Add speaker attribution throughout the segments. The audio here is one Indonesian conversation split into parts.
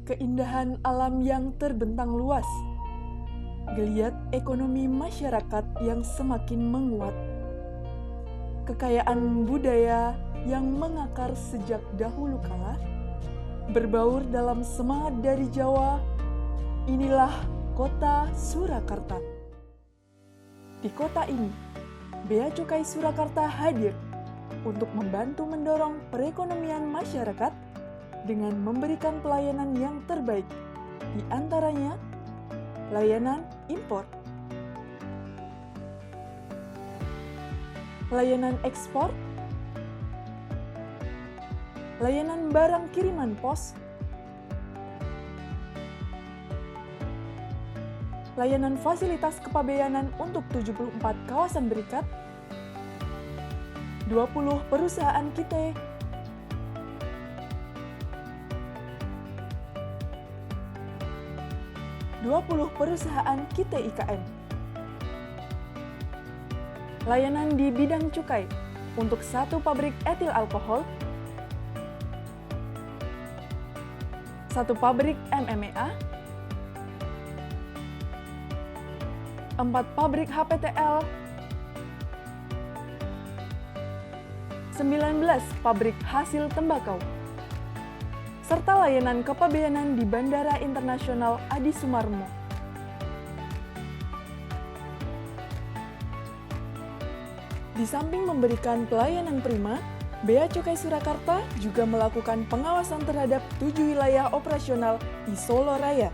Speaker 1: keindahan alam yang terbentang luas, geliat ekonomi masyarakat yang semakin menguat, kekayaan budaya yang mengakar sejak dahulu kala, berbaur dalam semangat dari Jawa, inilah kota Surakarta. Di kota ini, Bea Cukai Surakarta hadir untuk membantu mendorong perekonomian masyarakat dengan memberikan pelayanan yang terbaik, di antaranya layanan impor, layanan ekspor, layanan barang kiriman pos, layanan fasilitas kepabeanan untuk 74 kawasan berikat, 20 perusahaan KITE, 20 perusahaan KITE IKM. Layanan di bidang cukai untuk 1 pabrik etil alkohol, 1 pabrik MMEA, 4 pabrik HPTL, 19 pabrik hasil tembakau, serta layanan kepabeanan di Bandara Internasional Adi Sumarmo. Di samping memberikan pelayanan prima, Bea Cukai Surakarta juga melakukan pengawasan terhadap 7 wilayah operasional di Solo Raya.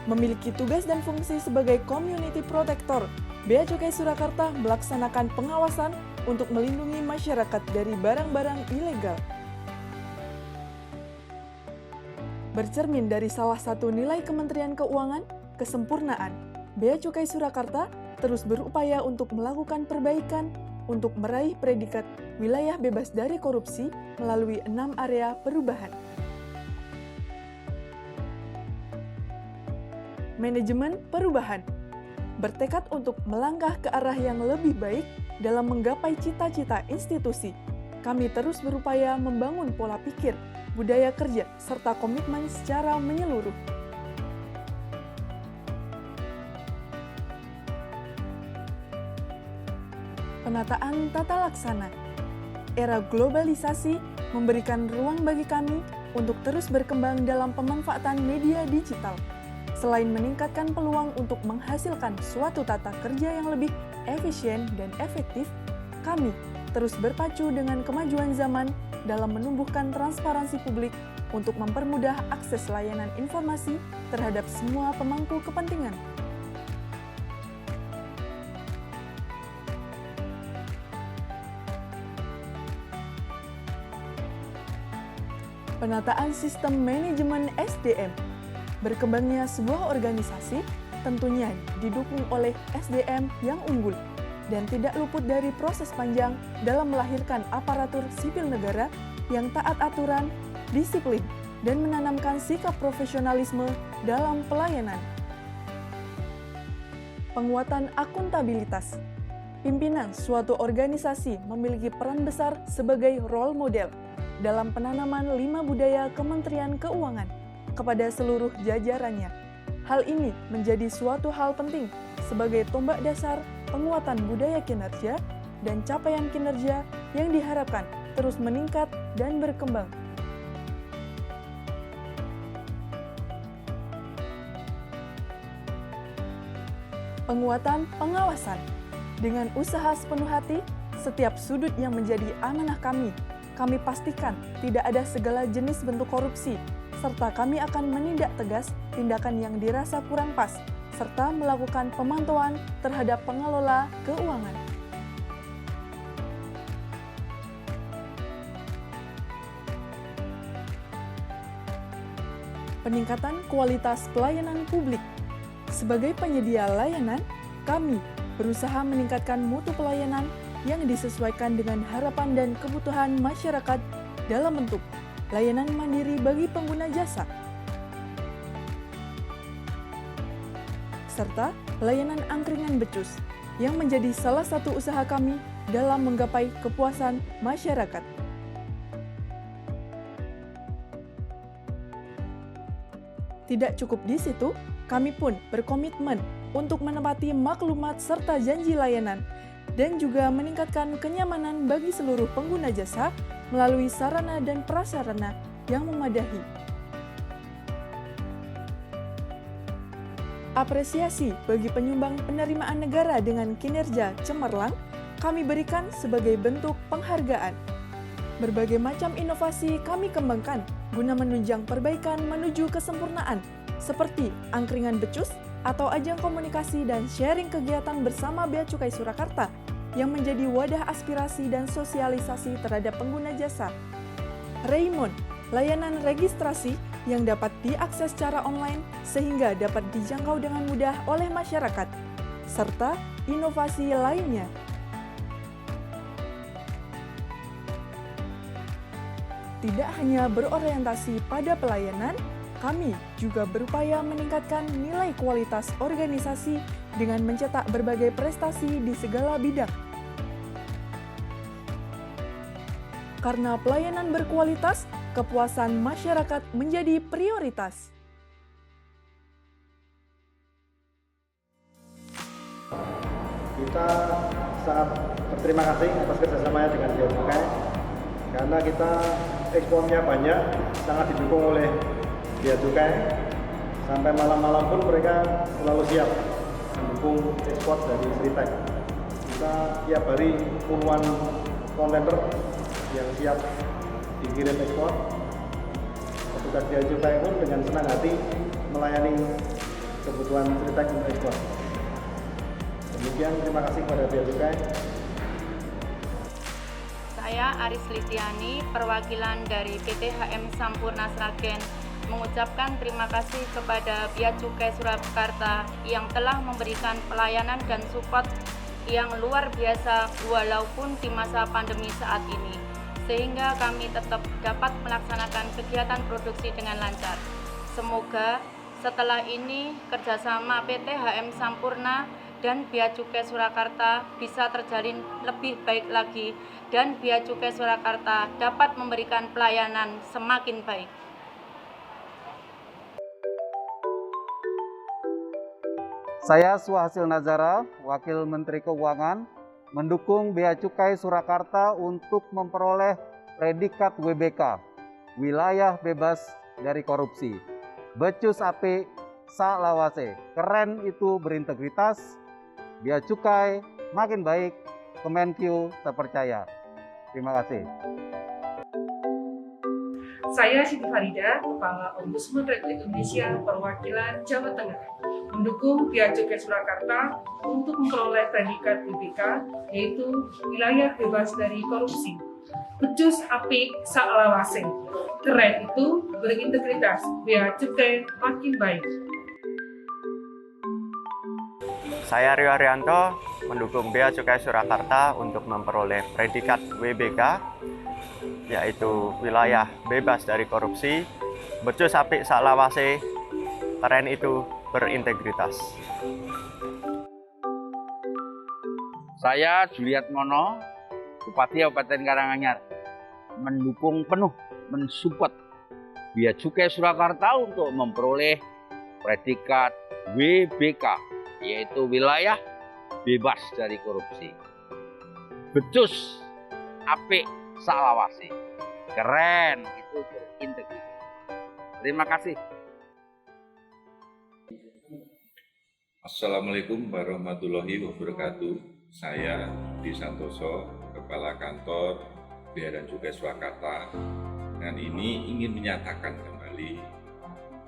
Speaker 1: Memiliki tugas dan fungsi sebagai community protector, Bea Cukai Surakarta melaksanakan pengawasan untuk melindungi masyarakat dari barang-barang ilegal. Bercermin dari salah satu nilai Kementerian Keuangan, kesempurnaan, Bea Cukai Surakarta terus berupaya untuk melakukan perbaikan untuk meraih predikat wilayah bebas dari korupsi melalui 6 area perubahan. Manajemen perubahan bertekad untuk melangkah ke arah yang lebih baik dalam menggapai cita-cita institusi. Kami terus berupaya membangun pola pikir, budaya kerja, serta komitmen secara menyeluruh. Penataan tata laksana. Era globalisasi memberikan ruang bagi kami untuk terus berkembang dalam pemanfaatan media digital. Selain meningkatkan peluang untuk menghasilkan suatu tata kerja yang lebih efisien dan efektif, kami terus berpacu dengan kemajuan zaman dalam menumbuhkan transparansi publik untuk mempermudah akses layanan informasi terhadap semua pemangku kepentingan. Penataan sistem manajemen SDM. Berkembangnya sebuah organisasi tentunya didukung oleh SDM yang unggul dan tidak luput dari proses panjang dalam melahirkan aparatur sipil negara yang taat aturan, disiplin, dan menanamkan sikap profesionalisme dalam pelayanan. Penguatan akuntabilitas. Pimpinan suatu organisasi memiliki peran besar sebagai role model dalam penanaman 5 budaya Kementerian Keuangan kepada seluruh jajarannya. Hal ini menjadi suatu hal penting sebagai tombak dasar penguatan budaya kinerja dan capaian kinerja yang diharapkan terus meningkat dan berkembang. Penguatan pengawasan. Dengan usaha sepenuh hati, setiap sudut yang menjadi amanah kami pastikan tidak ada segala jenis bentuk korupsi, serta kami akan menindak tegas tindakan yang dirasa kurang pas, serta melakukan pemantauan terhadap pengelola keuangan. Peningkatan kualitas pelayanan publik. Sebagai penyedia layanan, kami berusaha meningkatkan mutu pelayanan yang disesuaikan dengan harapan dan kebutuhan masyarakat dalam bentuk layanan mandiri bagi pengguna jasa, serta layanan angkringan becus yang menjadi salah satu usaha kami dalam menggapai kepuasan masyarakat. Tidak cukup di situ, kami pun berkomitmen untuk menepati maklumat serta janji layanan dan juga meningkatkan kenyamanan bagi seluruh pengguna jasa melalui sarana dan prasarana yang memadai. Apresiasi bagi penyumbang penerimaan negara dengan kinerja cemerlang kami berikan sebagai bentuk penghargaan. Berbagai macam inovasi kami kembangkan guna menunjang perbaikan menuju kesempurnaan, seperti angkringan becus atau ajang komunikasi dan sharing kegiatan bersama Bea Cukai Surakarta yang menjadi wadah aspirasi dan sosialisasi terhadap pengguna jasa. Raymond, layanan registrasi yang dapat diakses secara online sehingga dapat dijangkau dengan mudah oleh masyarakat, serta inovasi lainnya. Tidak hanya berorientasi pada pelayanan, kami juga berupaya meningkatkan nilai kualitas organisasi dengan mencetak berbagai prestasi di segala bidang. Karena pelayanan berkualitas, kepuasan masyarakat menjadi prioritas.
Speaker 2: Kita sangat berterima kasih atas kerjasamanya dengan Bea Cukai, karena kita ekspornya banyak, sangat didukung oleh Bea Cukai. Sampai malam-malam pun mereka selalu siap mendukung ekspor dari Sritek. Kita tiap hari puluhan kontainer yang siap dikirim ekspor. Petugas Bea Cukai pun dengan senang hati melayani kebutuhan Sritek untuk ekspor. Demikian, terima kasih kepada Bea Cukai.
Speaker 3: Saya Aris Litiani, perwakilan dari PT HM Sampurna Sragen, mengucapkan terima kasih kepada Bea Cukai Surakarta yang telah memberikan pelayanan dan support yang luar biasa walaupun di masa pandemi saat ini, sehingga kami tetap dapat melaksanakan kegiatan produksi dengan lancar. Semoga setelah ini kerjasama PT HM Sampurna dan Bea Cukai Surakarta bisa terjalin lebih baik lagi dan Bea Cukai Surakarta dapat memberikan pelayanan semakin baik.
Speaker 4: Saya Suhasil Nazara, Wakil Menteri Keuangan, mendukung Bea Cukai Surakarta untuk memperoleh predikat WBK, Wilayah Bebas dari Korupsi. Becus apik sak lawase, keren itu berintegritas, Bea Cukai makin baik, Kemenkyu terpercaya. Terima kasih.
Speaker 5: Saya Siti Farida, Kepala Ombudsman Republik Indonesia perwakilan Jawa Tengah, mendukung Bea Cukai Surakarta untuk memperoleh predikat WBK, yaitu Wilayah Bebas dari Korupsi. Becus apik sak lawase, keren itu berintegritas, Bea Cukai makin baik.
Speaker 6: Saya Rio Arianto, mendukung Bea Cukai Surakarta untuk memperoleh predikat WBK, yaitu Wilayah Bebas dari Korupsi. Becus apik sak lawase, keren itu berintegritas.
Speaker 7: Saya Juliat Mono, Bupati Kabupaten Karanganyar, mendukung penuh, mensupport Bea Cukai Surakarta untuk memperoleh predikat WBK, yaitu Wilayah Bebas dari Korupsi. Becus apik sak lawase, keren itu berintegritas. Terima kasih.
Speaker 8: Assalamualaikum warahmatullahi wabarakatuh. Saya Budi Santoso, Kepala Kantor Bea dan Cukai Surakarta, dan ini ingin menyatakan kembali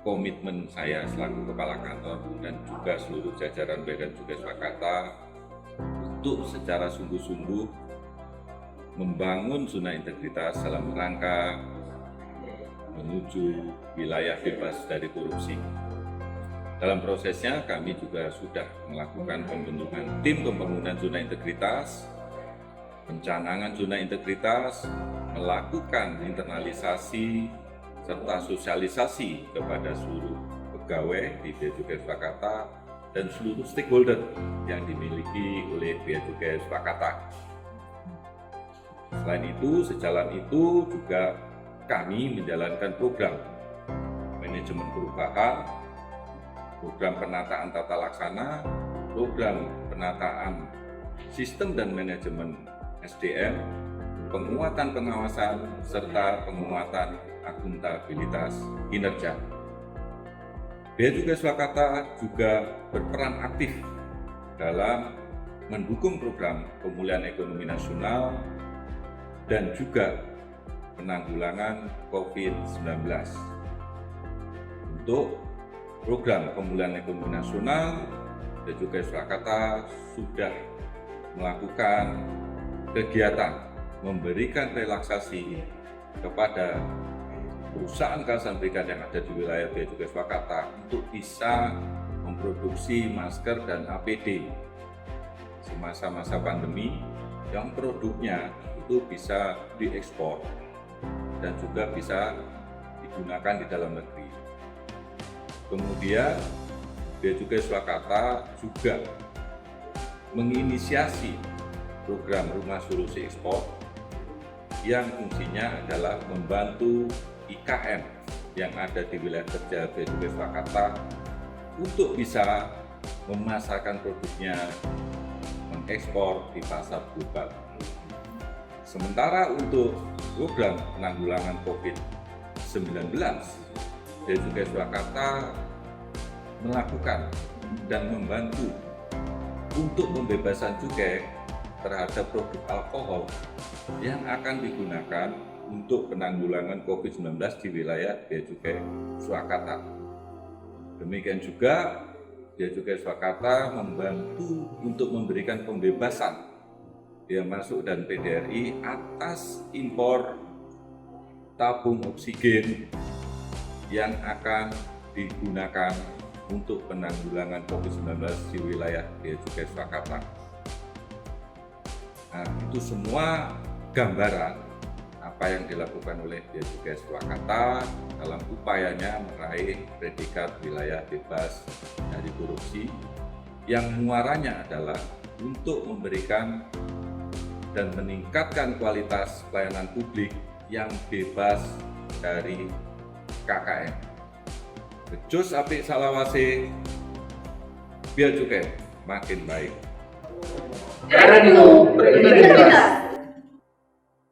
Speaker 8: komitmen saya selaku Kepala Kantor dan juga seluruh jajaran Bea dan Cukai Surakarta untuk secara sungguh-sungguh membangun zona integritas dalam rangka menuju wilayah bebas dari korupsi. Dalam prosesnya kami juga sudah melakukan pembentukan tim pembangunan zona integritas, pencanangan zona integritas, melakukan internalisasi serta sosialisasi kepada seluruh pegawai di Bea Cukai Surakarta dan seluruh stakeholder yang dimiliki oleh Bea Cukai Surakarta. Selain itu, sejalan itu juga kami menjalankan program manajemen manajemen perubahan, program penataan tata laksana, program penataan sistem dan manajemen SDM, penguatan pengawasan, serta penguatan akuntabilitas kinerja. Bea Cukai Surakarta juga berperan aktif dalam mendukung program pemulihan ekonomi nasional dan juga penanggulangan COVID-19. Untuk program pemulihan ekonomi nasional, Bea Cukai Surakarta sudah melakukan kegiatan memberikan relaksasi kepada perusahaan kawasan berikat yang ada di wilayah Bea Cukai Surakarta untuk bisa memproduksi masker dan APD semasa-masa pandemi yang produknya itu bisa diekspor dan juga bisa digunakan di dalam negeri. Kemudian Bea Cukai Surakarta juga menginisiasi program Rumah Solusi Ekspor yang fungsinya adalah membantu IKM yang ada di wilayah kerja Bea Cukai Surakarta untuk bisa memasarkan produknya, mengekspor di pasar global. Sementara untuk program penanggulangan COVID-19, Bea Cukai Surakarta melakukan dan membantu untuk pembebasan cukai terhadap produk alkohol yang akan digunakan untuk penanggulangan COVID-19 di wilayah Bea Cukai Surakarta. Demikian juga Bea Cukai Surakarta membantu untuk memberikan pembebasan biaya masuk dan PDRI atas impor tabung oksigen yang akan digunakan untuk penanggulangan COVID-19 di wilayah Bea Cukai Surakarta. Nah, itu semua gambaran apa yang dilakukan oleh Bea Cukai Surakarta dalam upayanya meraih predikat wilayah bebas dari korupsi yang muaranya adalah untuk memberikan dan meningkatkan kualitas pelayanan publik yang bebas dari KKN. Becus apik salawase, Bea Cukai makin baik.
Speaker 5: Tekno berintegritas.